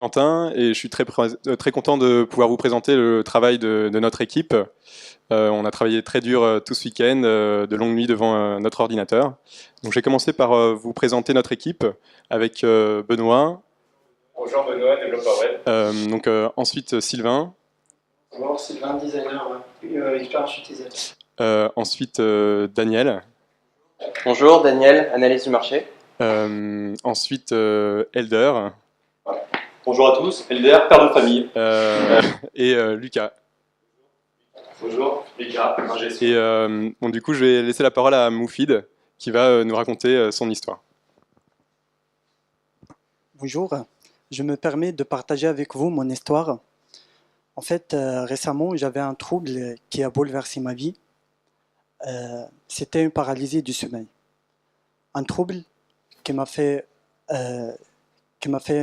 Quentin, et je suis très content de pouvoir vous présenter le travail de notre équipe. On a travaillé très dur tout ce week-end, de longues nuits devant notre ordinateur. Donc, j'ai commencé par vous présenter notre équipe avec Benoît. Bonjour Benoît, développeur web. Ensuite Sylvain. Bonjour Sylvain, designer, expérience utilisateur. Ensuite Daniel. Bonjour Daniel, analyse du marché. Ensuite Elder. Bonjour à tous, Elder, père de famille. Et Lucas. Bonjour, Lucas, ingé son. Et du coup, je vais laisser la parole à Moufid qui va nous raconter son histoire. Bonjour, je me permets de partager avec vous mon histoire. En fait, récemment, j'avais un trouble qui a bouleversé ma vie. C'était une paralysie du sommeil. Un trouble qui m'a fait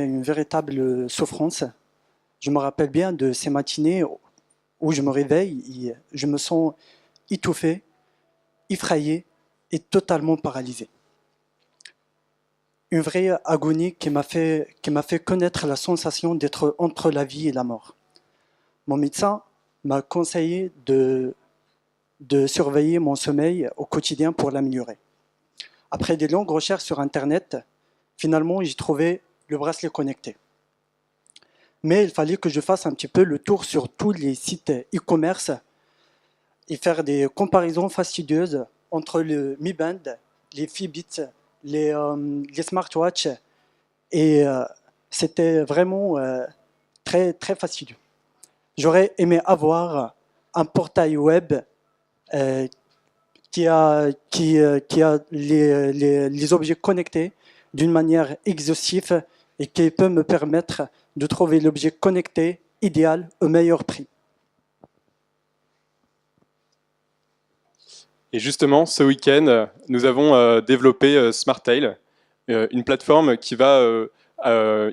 une véritable souffrance. Je me rappelle bien de ces matinées où je me réveille et je me sens étouffé, effrayé et totalement paralysé. Une vraie agonie qui m'a fait connaître la sensation d'être entre la vie et la mort. Mon médecin m'a conseillé de surveiller mon sommeil au quotidien pour l'améliorer. Après des longues recherches sur Internet, finalement, j'ai trouvé le bracelet connecté. Mais il fallait que je fasse un petit peu le tour sur tous les sites e-commerce et faire des comparaisons fastidieuses entre le Mi Band, les Fitbit, les smartwatches. Et c'était vraiment très, très fastidieux. J'aurais aimé avoir un portail web qui a les objets connectés d'une manière exhaustive et qui peut me permettre de trouver l'objet connecté idéal au meilleur prix. Et justement, ce week-end, nous avons développé SmartTail, une plateforme qui va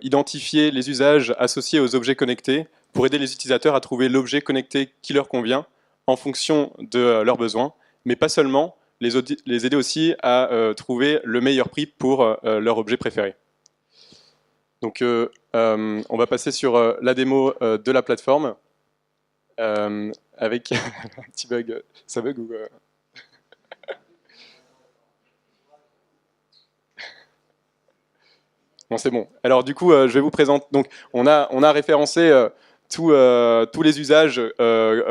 identifier les usages associés aux objets connectés pour aider les utilisateurs à trouver l'objet connecté qui leur convient en fonction de leurs besoins, mais pas seulement, les aider aussi à trouver le meilleur prix pour leur objet préféré. Donc, on va passer sur la démo de la plateforme avec un petit bug. Ça bug ou Bon, c'est bon. Alors du coup, je vais vous présenter. Donc, on a référencé tous les usages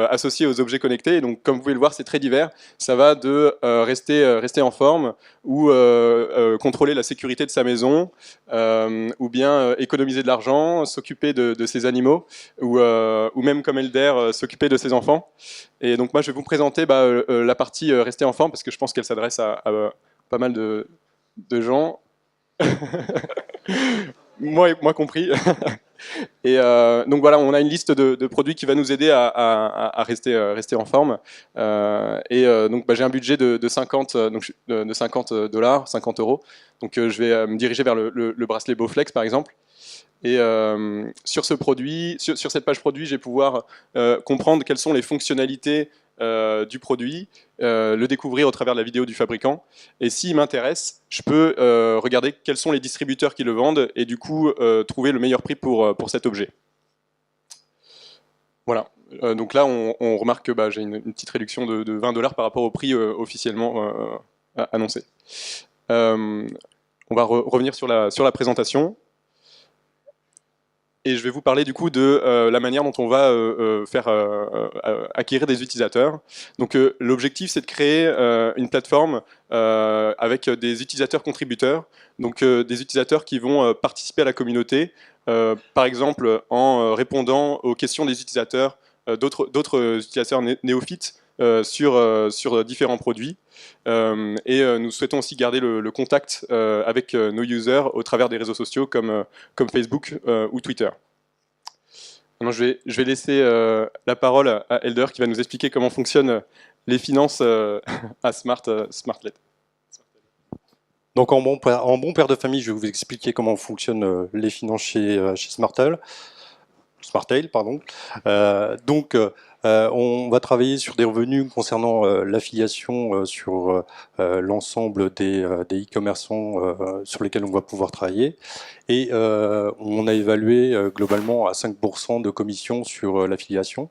associés aux objets connectés. Et donc, comme vous pouvez le voir, c'est très divers. Ça va de rester en forme ou contrôler la sécurité de sa maison, ou bien économiser de l'argent, s'occuper de ses animaux, ou même comme Elder, s'occuper de ses enfants. Et donc, moi, je vais vous présenter la partie rester en forme parce que je pense qu'elle s'adresse à pas mal de gens. moi compris. Et donc voilà, on a une liste de produits qui va nous aider à rester en forme. Donc j'ai un budget de 50 $, 50 euros. Donc je vais me diriger vers le bracelet Bowflex par exemple. Et sur ce produit, sur cette page produit, je vais pouvoir comprendre quelles sont les fonctionnalités du produit, le découvrir au travers de la vidéo du fabricant. Et s'il m'intéresse, je peux regarder quels sont les distributeurs qui le vendent et du coup trouver le meilleur prix pour cet objet. Voilà. Donc là, on remarque que j'ai une petite réduction de 20 $ par rapport au prix officiellement annoncé. On va revenir sur la présentation. Et je vais vous parler du coup de la manière dont on va faire acquérir des utilisateurs. Donc l'objectif, c'est de créer une plateforme avec des utilisateurs contributeurs, donc des utilisateurs qui vont participer à la communauté, par exemple en répondant aux questions des utilisateurs, d'autres utilisateurs néophytes sur différents produits. Nous souhaitons aussi garder le contact avec nos users au travers des réseaux sociaux comme Facebook ou Twitter. Maintenant, je vais laisser la parole à Elder qui va nous expliquer comment fonctionnent les finances à Smartlet. Donc en bon père de famille, je vais vous expliquer comment fonctionnent les finances chez SmartTail. On va travailler sur des revenus concernant l'affiliation sur l'ensemble des e-commerçants sur lesquels on va pouvoir travailler. Et on a évalué globalement à 5% de commission sur l'affiliation.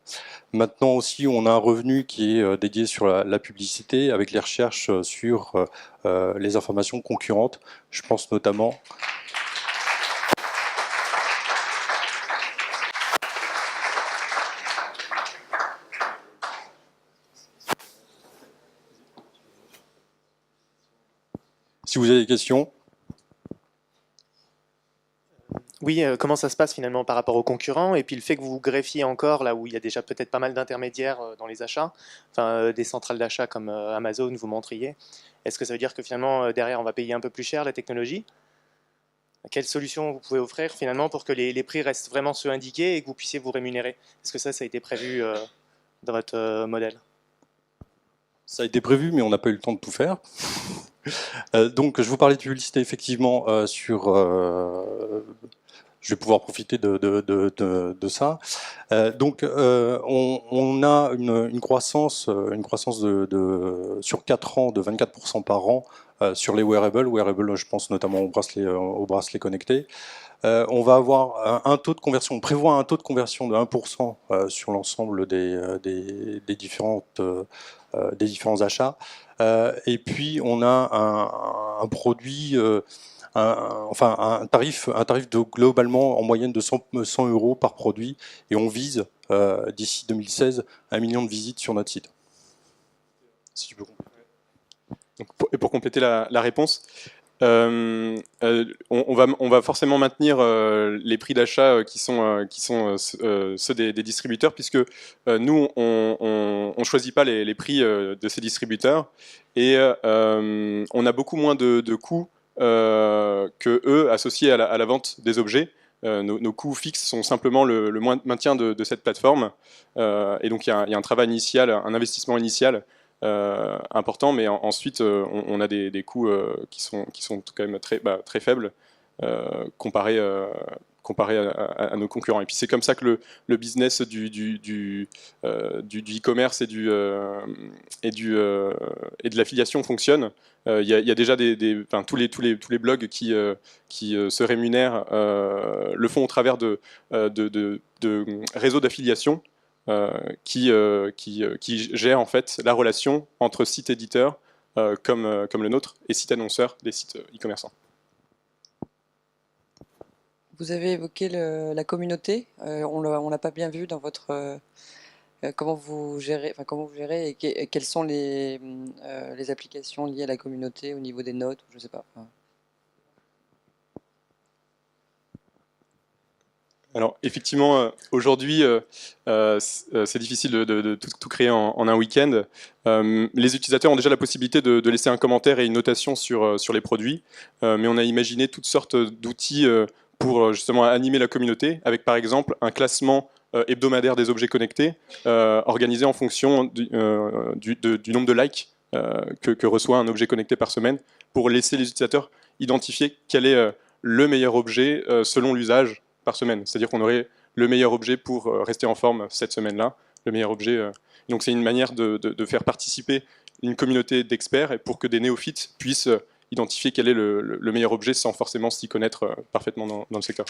Maintenant aussi, on a un revenu qui est dédié sur la publicité avec les recherches sur les informations concurrentes. Je pense notamment... Si vous avez des questions. Oui, comment ça se passe finalement par rapport aux concurrents et puis le fait que vous vous greffiez encore là où il y a déjà peut-être pas mal d'intermédiaires dans les achats, enfin des centrales d'achat comme Amazon vous montriez, est-ce que ça veut dire que finalement derrière on va payer un peu plus cher la technologie? Quelle solution vous pouvez offrir finalement pour que les prix restent vraiment ceux indiqués et que vous puissiez vous rémunérer? Est-ce que ça a été prévu dans votre modèle? Ça a été prévu, mais on n'a pas eu le temps de tout faire. Donc, je vous parlais de publicité, effectivement, je vais pouvoir profiter de ça. Donc, on a une croissance sur 4 ans de 24% par an sur les wearables. Wearables, je pense notamment aux bracelets connectés. On va avoir un taux de conversion, on prévoit un taux de conversion de 1% sur l'ensemble des différents achats. Et puis on a un produit, un tarif de globalement en moyenne de 100 € par produit, et on vise d'ici 2016 1 million de visites sur notre site. Si tu peux compléter. Et pour compléter la réponse, on va forcément maintenir les prix d'achat qui sont ceux des distributeurs, puisque nous, on ne choisit pas les prix de ces distributeurs, et on a beaucoup moins de coûts que eux associés à la vente des objets. Nos coûts fixes sont simplement le maintien de cette plateforme, et donc il y a un travail initial, un investissement initial important, mais ensuite on a des coûts qui sont quand même très faibles comparés à nos concurrents. Et puis c'est comme ça que le business du e-commerce et de l'affiliation fonctionne. Il y a déjà tous les blogs qui se rémunèrent le font au travers de réseaux d'affiliation qui gère en fait la relation entre sites éditeurs comme le nôtre et sites annonceurs des sites e-commerçants. Vous avez évoqué la communauté, on l'a pas bien vu dans votre comment vous gérez et quelles sont les applications liées à la communauté au niveau des notes, je sais pas. Alors effectivement, aujourd'hui, c'est difficile de tout créer en un week-end. Les utilisateurs ont déjà la possibilité de laisser un commentaire et une notation sur les produits, mais on a imaginé toutes sortes d'outils pour justement animer la communauté, avec par exemple un classement hebdomadaire des objets connectés, organisé en fonction du nombre de likes que reçoit un objet connecté par semaine, pour laisser les utilisateurs identifier quel est le meilleur objet selon l'usage par semaine. C'est-à-dire qu'on aurait le meilleur objet pour rester en forme cette semaine-là, le meilleur objet. Donc c'est une manière de faire participer une communauté d'experts, et pour que des néophytes puissent identifier quel est le meilleur objet sans forcément s'y connaître parfaitement dans le secteur.